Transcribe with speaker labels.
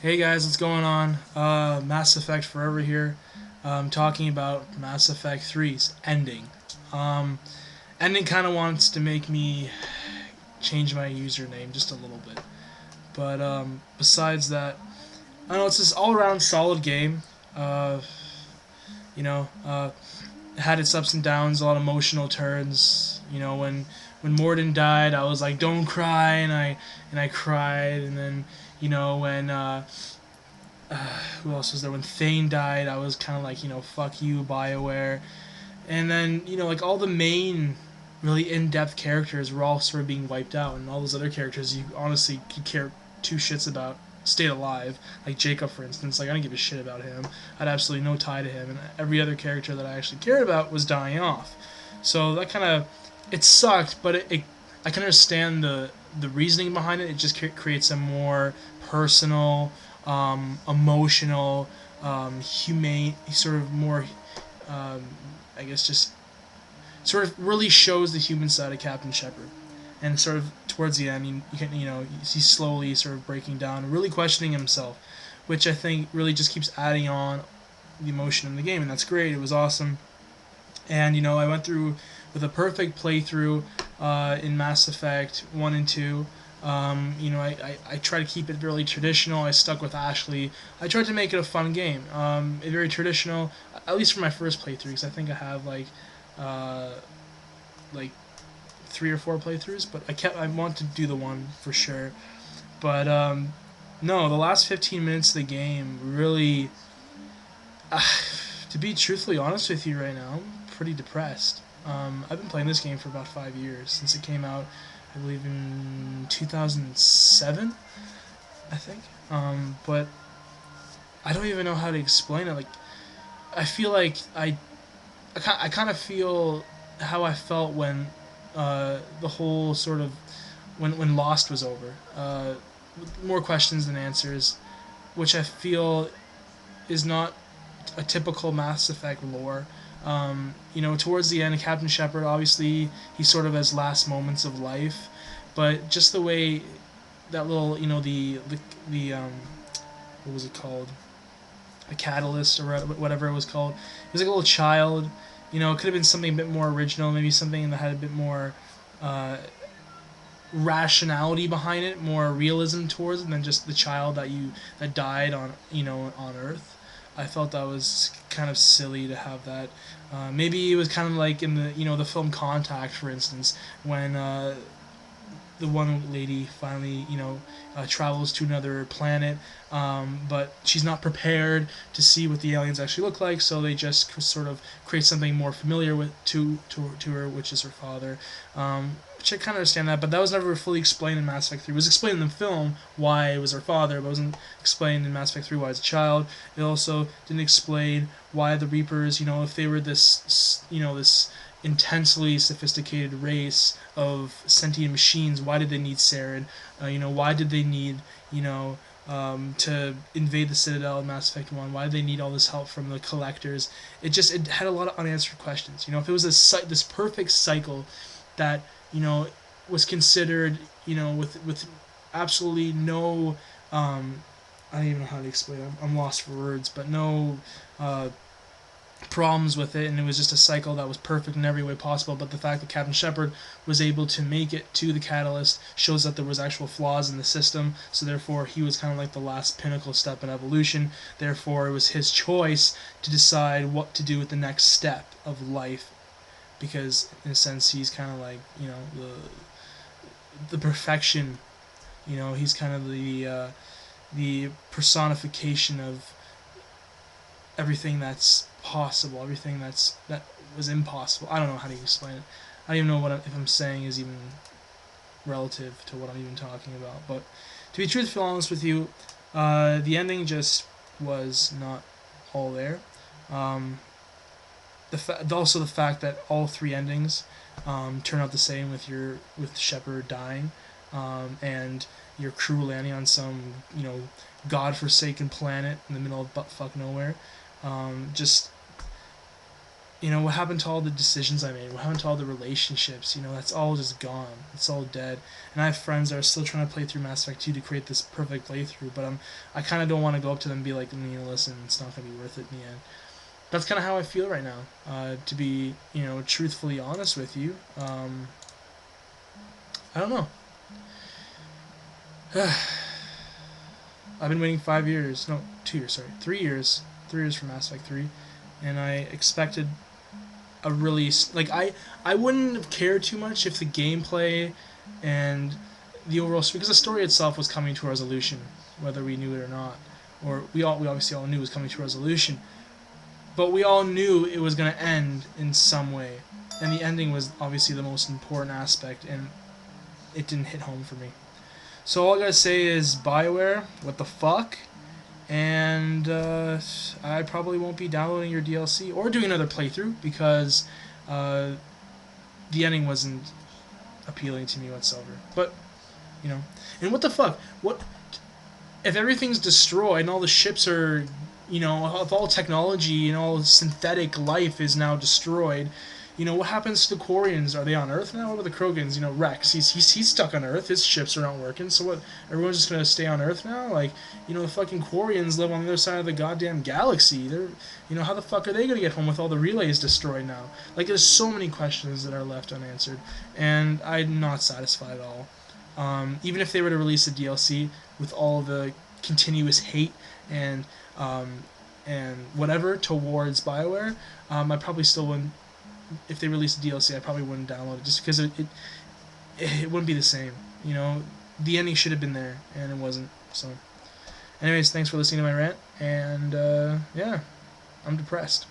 Speaker 1: Hey guys, what's going on? Mass Effect Forever here. Talking about Mass Effect 3's ending. Um, Ending kind of wants to make me change my username just a little bit. But besides that, I don't know, it's this all around solid game. Uh, you know, it had its ups and downs, a lot of emotional turns. When Morden died, I was like, "Don't cry," and I cried. And then when who else was there? When Thane died, I was kind of like, fuck you, Bioware. And then, like all the main, really in-depth characters were all sort of being wiped out, and all those other characters you honestly could care two shits about stayed alive. Like Jacob, for instance, like I didn't give a shit about him. I had absolutely no tie to him, and every other character that I actually cared about was dying off. So that kind of it sucked, but I can understand the reasoning behind it. It just creates a more personal, emotional, humane, sort of more, um, I guess, just sort of really shows the human side of Captain Shepard. And sort of towards the end, he's slowly sort of breaking down, really questioning himself, which I think really just keeps adding on the emotion in the game, and that's great. It was awesome, and I went through with a perfect playthrough in Mass Effect 1 and 2. I try to keep it really traditional. I stuck with Ashley. I tried to make it a fun game. Very traditional, at least for my first playthrough, because I think I have uh, like 3 or 4 playthroughs, but I want to do the one for sure. But no, the last 15 minutes of the game really, to be truthfully honest with you right now, I'm pretty depressed. I've been playing this game for about 5 years since it came out. I believe in 2007, I think. But I don't even know how to explain it. Like, I feel like I kind of feel how I felt when the whole sort of when Lost was over. More questions than answers, which I feel is not a typical Mass Effect lore. Towards the end, Captain Shepard, obviously, he sort of has last moments of life, but just the way that little, the what was it called? A catalyst or whatever it was called. He was like a little child. It could have been something a bit more original, maybe something that had a bit more uh, rationality behind it, more realism towards it than just the child that died on Earth. I felt that was kind of silly to have that. Maybe it was kind of like in the film Contact, for instance, when the one lady finally, travels to another planet, but she's not prepared to see what the aliens actually look like, so they just sort of create something more familiar to her, which is her father. Which I kind of understand that, but that was never fully explained in Mass Effect 3. It was explained in the film why it was her father, but it wasn't explained in Mass Effect 3 why it's a child. It also didn't explain why the Reapers, if they were this intensely sophisticated race of sentient machines, why did they need Saren? Why did they need, to invade the Citadel in Mass Effect 1? Why did they need all this help from the collectors? It had a lot of unanswered questions. If it was this perfect cycle that, you know, was considered, with absolutely no, I don't even know how to explain it. I'm lost for words, but no problems with it, and it was just a cycle that was perfect in every way possible. But the fact that Captain Shepard was able to make it to the catalyst shows that there was actual flaws in the system. So therefore, he was kind of like the last pinnacle step in evolution. Therefore, it was his choice to decide what to do with the next step of life, because in a sense, he's kind of like the perfection. He's kind of the personification of everything that's possible, everything that was impossible. I don't know how to explain it. I don't even know if I'm saying is even relative to what I'm even talking about. But to be truthful honest with you, the ending just was not all there. Um, also the fact that all 3 endings turn out the same with Shepard dying, and your crew landing on some godforsaken planet in the middle of buttfuck nowhere. Just you know, what happened to all the decisions I made? What happened to all the relationships? You know, that's all just gone. It's all dead. And I have friends that are still trying to play through Mass Effect 2 to create this perfect playthrough, but I kind of don't want to go up to them and be like, you know, listen, it's not going to be worth it in the end. That's kind of how I feel right now. To be, you know, truthfully honest with you, I don't know. I've been waiting 5 years, no, 2 years, sorry, 3 years, 3 years for Mass Effect 3, and I expected a release. Like I wouldn't have cared too much if the gameplay and the overall story, because the story itself was coming to a resolution, whether we knew it or not, or we obviously all knew it was coming to a resolution, but we all knew it was going to end in some way, and the ending was obviously the most important aspect, and it didn't hit home for me. So all I gotta say is Bioware, what the fuck? And I probably won't be downloading your DLC or doing another playthrough because uh, the ending wasn't appealing to me whatsoever. But you know, and what the fuck? What if everything's destroyed and all the ships are, you know, if all technology and all synthetic life is now destroyed? You know, what happens to the Quarians? Are they on Earth now? What are the Krogans? You know, Rex, he's stuck on Earth. His ships are not working. So what? Everyone's just gonna stay on Earth now? Like, you know, the fucking Quarians live on the other side of the goddamn galaxy. They're, you know, how the fuck are they gonna get home with all the relays destroyed now? Like, there's so many questions that are left unanswered, and I'm not satisfied at all. Even if they were to release a DLC with all the continuous hate and and whatever towards Bioware, I probably still wouldn't. If they released a DLC, I probably wouldn't download it just because it wouldn't be the same. You know, the ending should have been there and it wasn't. So, anyways, thanks for listening to my rant, and yeah, I'm depressed.